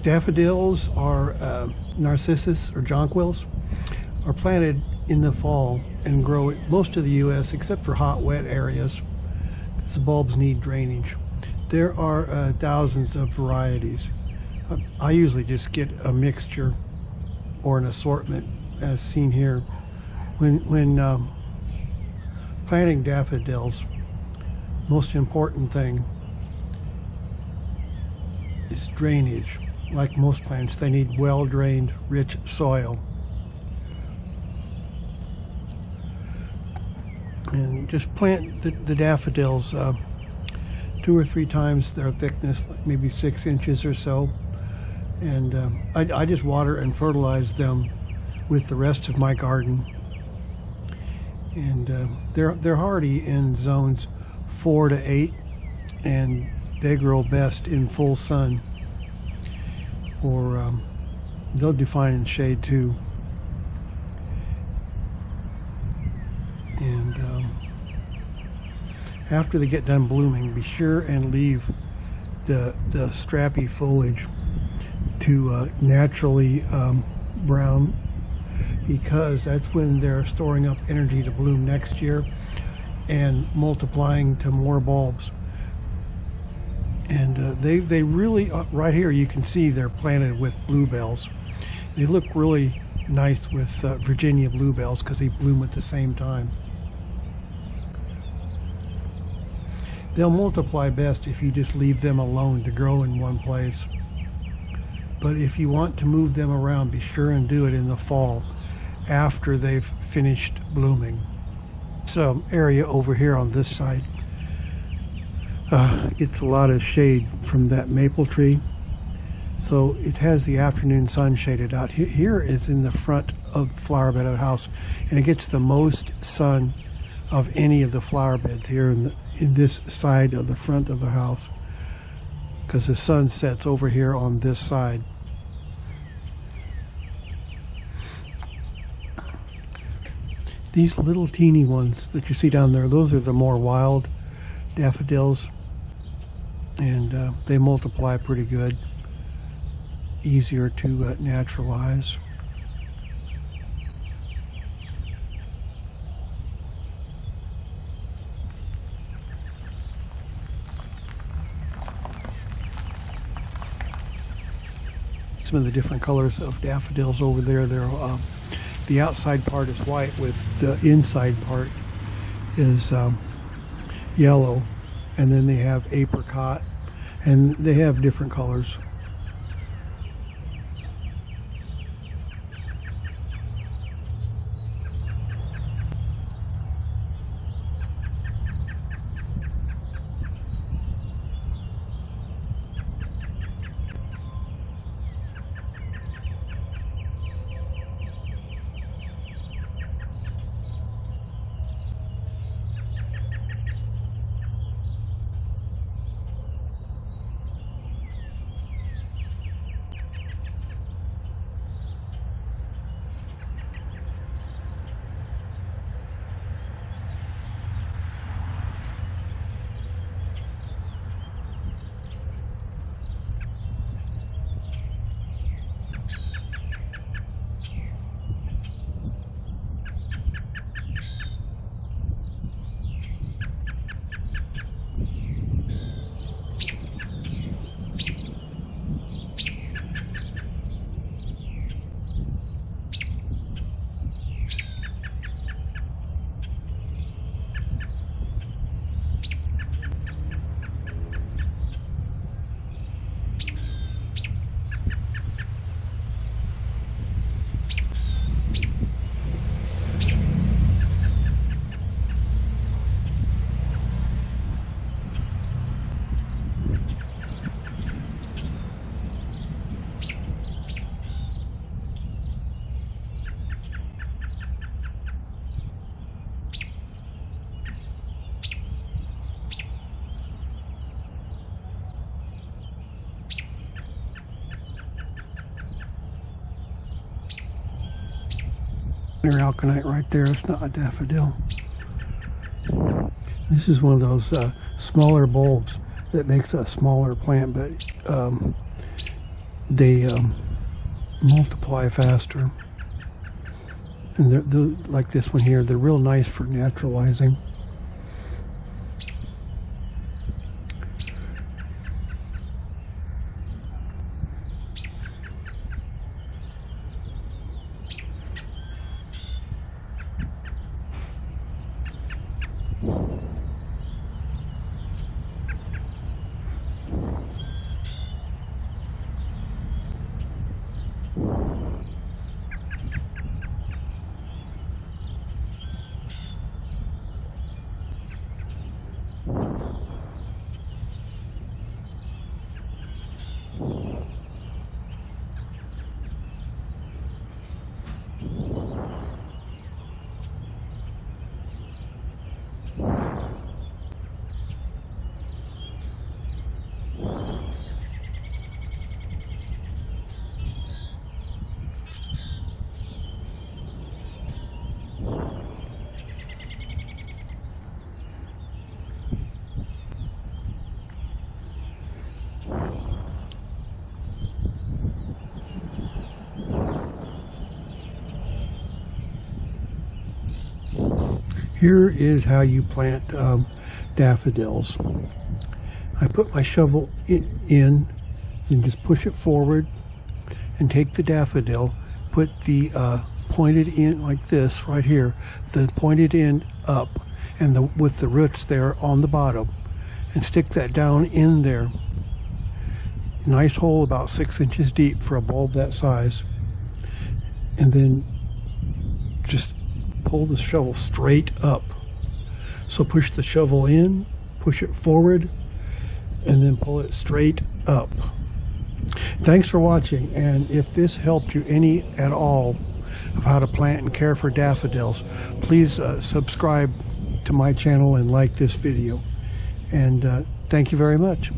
Daffodils are narcissus or jonquils are planted in the fall and grow in most of the U.S. except for hot, wet areas because the bulbs need drainage. There are thousands of varieties. I usually just get a mixture or an assortment as seen here. When planting daffodils, most important thing is drainage. Like most plants, they need well-drained, rich soil. And just plant the daffodils 2 or 3 times their thickness, like maybe 6 inches or so. And I just water and fertilize them with the rest of my garden. And they're hardy in zones 4 to 8, and they grow best in full sun. Or they'll do fine in shade too. And after they get done blooming, be sure and leave the strappy foliage to naturally brown, because that's when they're storing up energy to bloom next year and multiplying to more bulbs. And they really, right here you can see they're planted with bluebells. They look really nice with Virginia bluebells because they bloom at the same time. They'll multiply best if you just leave them alone to grow in one place. But if you want to move them around, be sure and do it in the fall after they've finished blooming. Some area over here on this side gets a lot of shade from that maple tree, so it has the afternoon sun shaded out. Here is in the front of the flower bed of the house, and it gets the most sun of any of the flower beds here in this side of the front of the house, because the sun sets over here on this side. These little teeny ones that you see down there, those are the more wild daffodils, and they multiply pretty good, easier to naturalize. Some of the different colors of daffodils over there, the outside part is white, with the inside part is yellow, and then they have apricot, and they have different colors. Alkanite right there. It's not a daffodil. This is one of those smaller bulbs that makes a smaller plant, but they multiply faster. And they're like this one here, they're real nice for naturalizing. Here is how you plant daffodils. I put my shovel in and just push it forward and take the daffodil, put the pointed end like this right here, the pointed end up, and with the roots there on the bottom, and stick that down in there. Nice hole about 6 inches deep for a bulb that size, and then just pull the shovel straight up. So push the shovel in, push it forward, and then pull it straight up. Thanks for watching, and if this helped you any at all of how to plant and care for daffodils, please subscribe to my channel and like this video. And thank you very much.